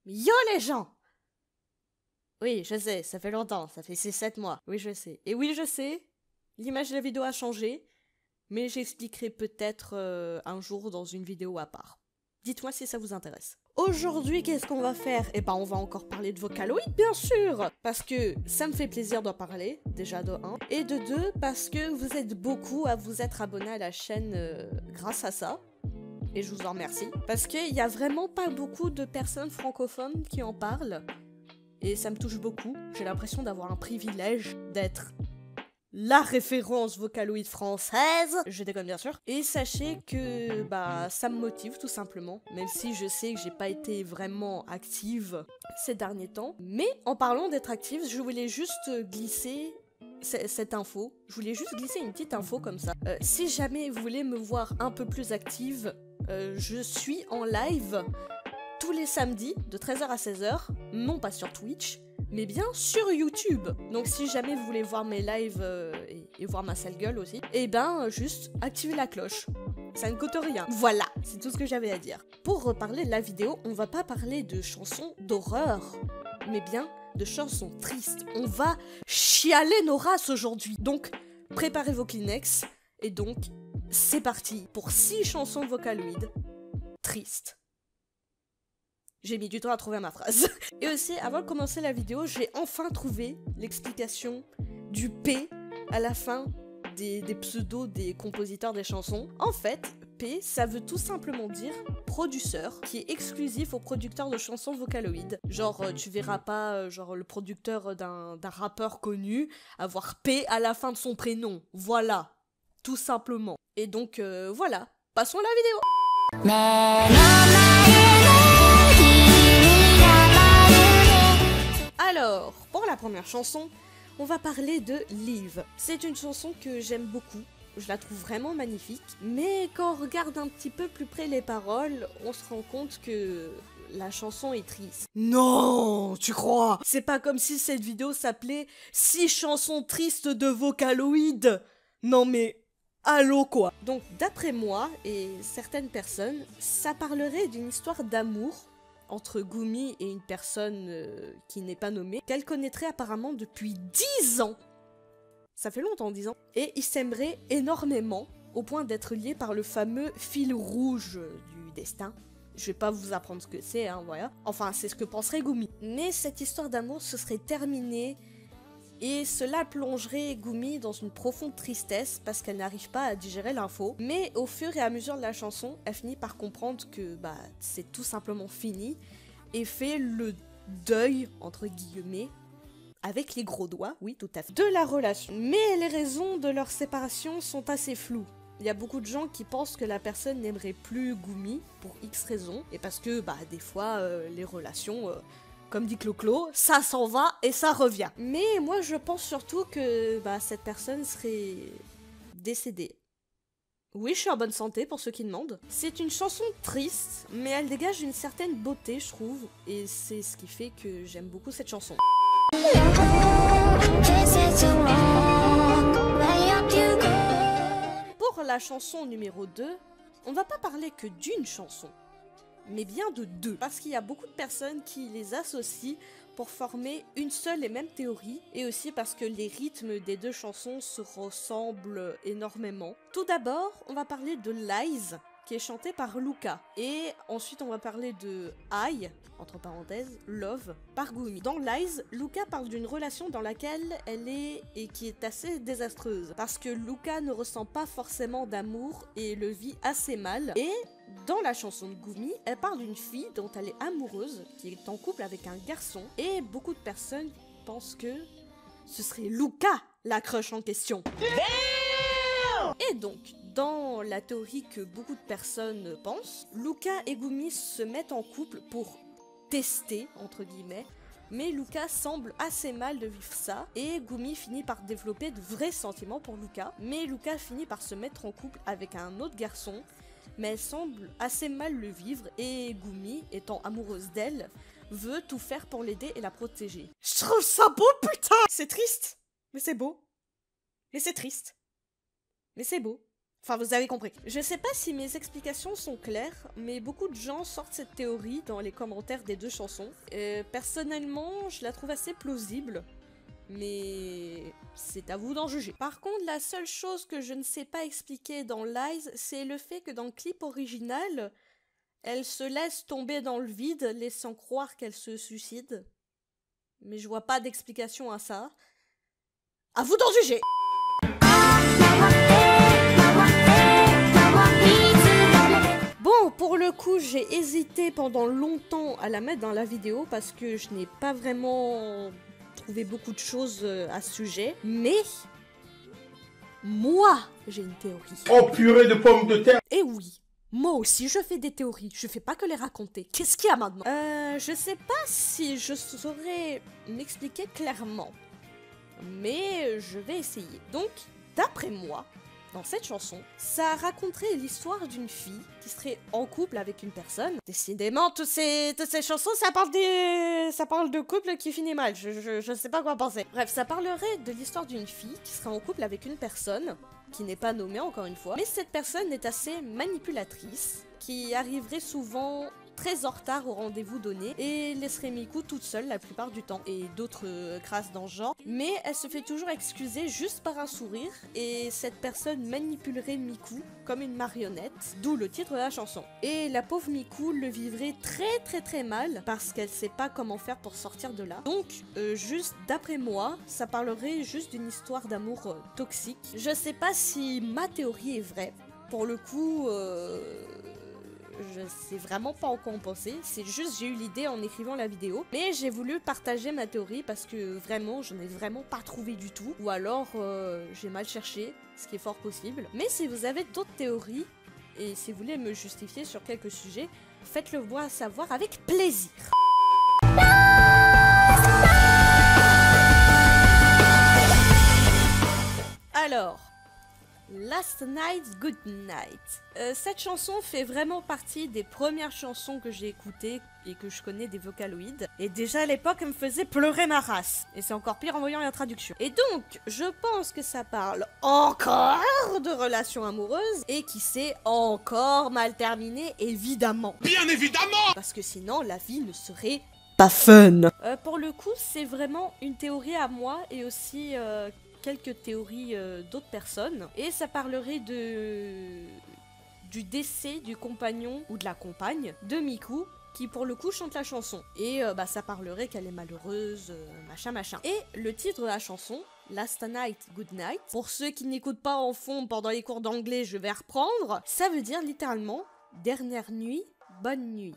Yo les gens! Oui, je sais, ça fait longtemps, ça fait 6-7 mois. Oui, je sais. Et oui, je sais, l'image de la vidéo a changé, mais j'expliquerai peut-être un jour dans une vidéo à part. Dites-moi si ça vous intéresse. Aujourd'hui, qu'est-ce qu'on va faire? Eh ben, on va encore parler de Vocaloid, bien sûr! Parce que ça me fait plaisir d'en parler, déjà de 1. Et de 2, parce que vous êtes beaucoup à vous être abonnés à la chaîne grâce à ça. Et je vous en remercie. Parce qu'il y a vraiment pas beaucoup de personnes francophones qui en parlent. Et ça me touche beaucoup. J'ai l'impression d'avoir un privilège d'être la référence Vocaloid française. Je déconne bien sûr. Et sachez que ça me motive tout simplement. Même si je sais que j'ai pas été vraiment active ces derniers temps. Mais en parlant d'être active, je voulais juste glisser cette info. Je voulais juste glisser une petite info comme ça. Si jamais vous voulez me voir un peu plus active, je suis en live tous les samedis de 13h à 16h, non pas sur Twitch, mais bien sur YouTube. Donc si jamais vous voulez voir mes lives et voir ma sale gueule aussi, eh ben juste activez la cloche. Ça ne coûte rien. Voilà, c'est tout ce que j'avais à dire. Pour reparler de la vidéo, on va pas parler de chansons d'horreur, mais bien de chansons tristes. On va chialer nos races aujourd'hui. Donc préparez vos Kleenex, et donc c'est parti pour 6 chansons Vocaloid tristes. J'ai mis du temps à trouver ma phrase. Et aussi, avant de commencer la vidéo, j'ai enfin trouvé l'explication du P à la fin des pseudos des compositeurs des chansons. En fait, P, ça veut tout simplement dire producteur, qui est exclusif aux producteurs de chansons Vocaloid. Genre, tu verras pas genre le producteur d'un rappeur connu avoir P à la fin de son prénom. Voilà, tout simplement. Et donc, voilà, passons à la vidéo. Alors, pour la première chanson, on va parler de Live. C'est une chanson que j'aime beaucoup, je la trouve vraiment magnifique, mais quand on regarde un petit peu plus près les paroles, on se rend compte que la chanson est triste. Non, tu crois? C'est pas comme si cette vidéo s'appelait 6 chansons tristes de Vocaloid. Non mais, allô quoi. Donc d'après moi et certaines personnes, ça parlerait d'une histoire d'amour entre Gumi et une personne qui n'est pas nommée, qu'elle connaîtrait apparemment depuis 10 ans. Ça fait longtemps, 10 ans. Et ils s'aimeraient énormément, au point d'être liés par le fameux fil rouge du destin. Je vais pas vous apprendre ce que c'est, hein, voilà. Enfin, c'est ce que penserait Gumi. Mais cette histoire d'amour se serait terminée, et cela plongerait Gumi dans une profonde tristesse parce qu'elle n'arrive pas à digérer l'info. Mais au fur et à mesure de la chanson, elle finit par comprendre que c'est tout simplement fini et fait le deuil, entre guillemets, avec les gros doigts, oui tout à fait, de la relation. Mais les raisons de leur séparation sont assez floues. Il y a beaucoup de gens qui pensent que la personne n'aimerait plus Gumi pour X raisons, et parce que des fois les relations... comme dit Clo-Clo, ça s'en va et ça revient. Mais moi je pense surtout que cette personne serait décédée. Oui, je suis en bonne santé pour ceux qui demandent. C'est une chanson triste, mais elle dégage une certaine beauté, je trouve, et c'est ce qui fait que j'aime beaucoup cette chanson. Pour la chanson numéro 2, on va pas parler que d'une chanson, mais bien de 2, parce qu'il y a beaucoup de personnes qui les associent pour former une seule et même théorie, et aussi parce que les rythmes des 2 chansons se ressemblent énormément. Tout d'abord, on va parler de Lies, qui est chanté par Luca, et ensuite on va parler de I, entre parenthèses, Love, par Gumi. Dans Lies, Luca parle d'une relation dans laquelle elle est, et qui est assez désastreuse, parce que Luca ne ressent pas forcément d'amour et le vit assez mal, et dans la chanson de Gumi, elle parle d'une fille dont elle est amoureuse, qui est en couple avec un garçon, et beaucoup de personnes pensent que ce serait Luca la crush en question. Et donc, dans la théorie que beaucoup de personnes pensent, Luca et Gumi se mettent en couple pour tester, entre guillemets, mais Luca semble assez mal de vivre ça, et Gumi finit par développer de vrais sentiments pour Luca, mais Luca finit par se mettre en couple avec un autre garçon, mais elle semble assez mal le vivre, et Gumi, étant amoureuse d'elle, veut tout faire pour l'aider et la protéger. Je trouve ça beau, putain! C'est triste, mais c'est beau. Mais c'est triste. Mais c'est beau. Enfin, vous avez compris. Je sais pas si mes explications sont claires, mais beaucoup de gens sortent cette théorie dans les commentaires des deux chansons. Personnellement, je la trouve assez plausible, mais c'est à vous d'en juger. Par contre, la seule chose que je ne sais pas expliquer dans Lies, c'est le fait que dans le clip original, elle se laisse tomber dans le vide, laissant croire qu'elle se suicide. Mais je vois pas d'explication à ça. À vous d'en juger! Bon, pour le coup, j'ai hésité pendant longtemps à la mettre dans la vidéo parce que je n'ai pas vraiment trouvé beaucoup de choses à ce sujet. Mais moi, j'ai une théorie. Oh purée de pommes de terre! Et oui, moi aussi, je fais des théories. Je fais pas que les raconter. Qu'est-ce qu'il y a maintenant? Je sais pas si je saurais m'expliquer clairement. Mais je vais essayer. Donc, d'après moi, dans cette chanson, ça raconterait l'histoire d'une fille qui serait en couple avec une personne. Décidément, toutes ces chansons, ça parle de couple qui finit mal. Je sais pas quoi penser. Bref, ça parlerait de l'histoire d'une fille qui serait en couple avec une personne qui n'est pas nommée encore une fois. Mais cette personne est assez manipulatrice, qui arriverait souvent très en retard au rendez-vous donné et laisserait Miku toute seule la plupart du temps et d'autres crasses dans ce genre. Mais elle se fait toujours excuser juste par un sourire et cette personne manipulerait Miku comme une marionnette, d'où le titre de la chanson. Et la pauvre Miku le vivrait très mal parce qu'elle sait pas comment faire pour sortir de là. Donc, juste d'après moi, ça parlerait juste d'une histoire d'amour toxique. Je sais pas si ma théorie est vraie. Pour le coup, je sais vraiment pas en quoi en penser, c'est juste j'ai eu l'idée en écrivant la vidéo, mais j'ai voulu partager ma théorie parce que vraiment, je n'ai vraiment pas trouvé du tout, ou alors j'ai mal cherché, ce qui est fort possible. Mais si vous avez d'autres théories, et si vous voulez me justifier sur quelques sujets, faites-le moi savoir avec plaisir. Alors, Last Night, Good Night. Cette chanson fait vraiment partie des premières chansons que j'ai écoutées et que je connais des Vocaloid. Et déjà à l'époque, elle me faisait pleurer ma race. Et c'est encore pire en voyant la traduction. Et donc, je pense que ça parle encore de relations amoureuses et qui s'est encore mal terminée, évidemment. Bien évidemment! Parce que sinon, la vie ne serait pas fun. Pour le coup, c'est vraiment une théorie à moi et aussi quelques théories d'autres personnes. Et ça parlerait du décès du compagnon ou de la compagne de Miku qui pour le coup chante la chanson. Et ça parlerait qu'elle est malheureuse, machin. Et le titre de la chanson, Last Night, Good Night, pour ceux qui n'écoutent pas en fond pendant les cours d'anglais, je vais reprendre, ça veut dire littéralement dernière nuit, bonne nuit.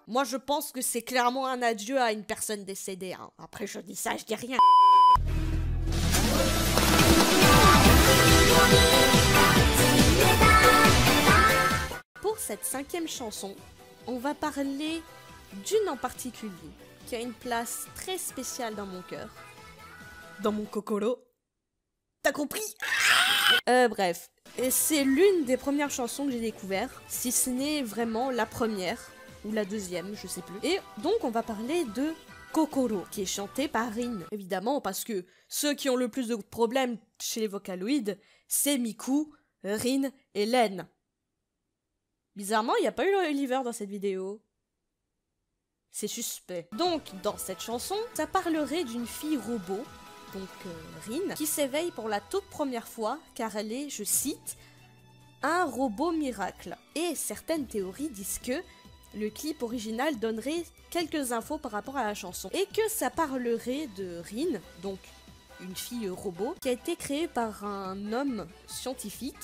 Moi, je pense que c'est clairement un adieu à une personne décédée. Hein. Après, je dis ça, je dis rien. Pour cette 5e chanson, on va parler d'une en particulier, qui a une place très spéciale dans mon cœur. Dans mon kokoro. T'as compris? Bref, c'est l'une des premières chansons que j'ai découvert, si ce n'est vraiment la première. Ou la deuxième, je sais plus. Et donc on va parler de Kokoro, qui est chanté par Rin. Évidemment, parce que ceux qui ont le plus de problèmes chez les Vocaloid, c'est Miku, Rin et Len. Bizarrement, il n'y a pas eu Oliver dans cette vidéo. C'est suspect. Donc, dans cette chanson, ça parlerait d'une fille robot, donc Rin, qui s'éveille pour la toute première fois, car elle est, je cite, un robot miracle. Et certaines théories disent que le clip original donnerait quelques infos par rapport à la chanson. Et que ça parlerait de Rin, donc une fille robot, qui a été créée par un homme scientifique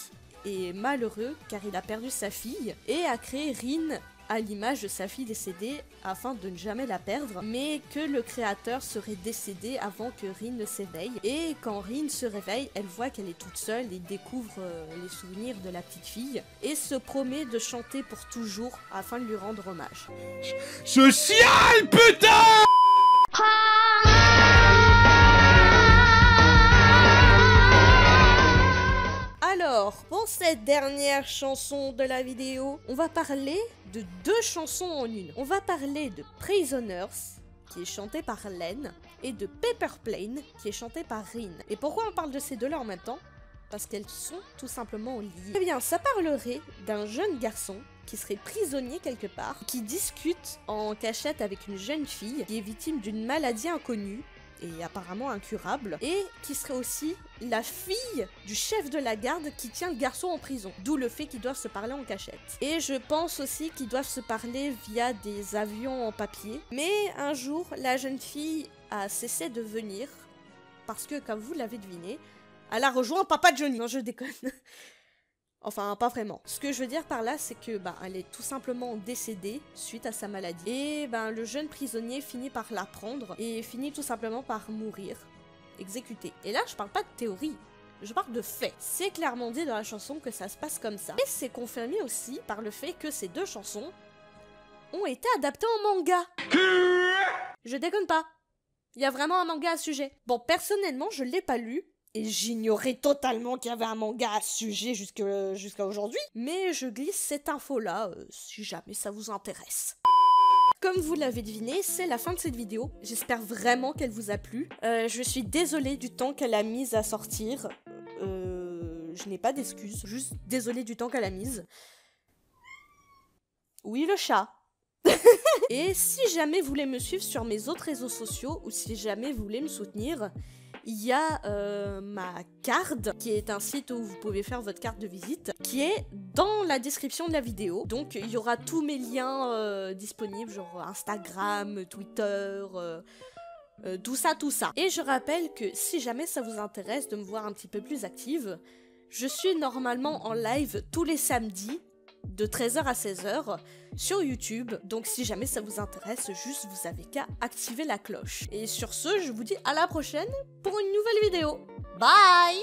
et malheureux car il a perdu sa fille et a créé Rin à l'image de sa fille décédée afin de ne jamais la perdre, mais que le créateur serait décédé avant que Rin ne s'éveille. Et quand Rin se réveille, elle voit qu'elle est toute seule et découvre les souvenirs de la petite fille et se promet de chanter pour toujours afin de lui rendre hommage. Je chiale, putain! Alors, pour cette dernière chanson de la vidéo, on va parler de 2 chansons en une. On va parler de Prisoners, qui est chanté par Len, et de Paper Plane, qui est chanté par Rin. Et pourquoi on parle de ces deux-là en même temps? parce qu'elles sont tout simplement liées. Eh bien, ça parlerait d'un jeune garçon qui serait prisonnier quelque part, qui discute en cachette avec une jeune fille qui est victime d'une maladie inconnue et apparemment incurable, et qui serait aussi la fille du chef de la garde qui tient le garçon en prison, d'où le fait qu'ils doivent se parler en cachette. Et je pense aussi qu'ils doivent se parler via des avions en papier, mais un jour, la jeune fille a cessé de venir, parce que, comme vous l'avez deviné, elle a rejoint Papa Johnny. Non, je déconne. Enfin, pas vraiment. Ce que je veux dire par là, c'est que elle est tout simplement décédée suite à sa maladie. Et le jeune prisonnier finit par l'apprendre et finit tout simplement par mourir, exécuté. Et là, je parle pas de théorie, je parle de faits. C'est clairement dit dans la chanson que ça se passe comme ça. Et c'est confirmé aussi par le fait que ces deux chansons ont été adaptées en manga. Je déconne pas. Il y a vraiment un manga à ce sujet. Bon, personnellement, je l'ai pas lu. Et j'ignorais totalement qu'il y avait un manga à ce sujet jusqu'à aujourd'hui. Mais je glisse cette info-là, si jamais ça vous intéresse. Comme vous l'avez deviné, c'est la fin de cette vidéo. J'espère vraiment qu'elle vous a plu. Je suis désolée du temps qu'elle a mis à sortir. Je n'ai pas d'excuses, juste désolée du temps qu'elle a mis. Oui, le chat. Et si jamais vous voulez me suivre sur mes autres réseaux sociaux, ou si jamais vous voulez me soutenir, il y a ma carte, qui est un site où vous pouvez faire votre carte de visite, qui est dans la description de la vidéo. Donc il y aura tous mes liens disponibles, genre Instagram, Twitter, tout ça. Et je rappelle que si jamais ça vous intéresse de me voir un petit peu plus active, je suis normalement en live tous les samedis, de 13h à 16h sur YouTube, donc si jamais ça vous intéresse, juste vous avez qu'à activer la cloche. Et sur ce, je vous dis à la prochaine pour une nouvelle vidéo. Bye!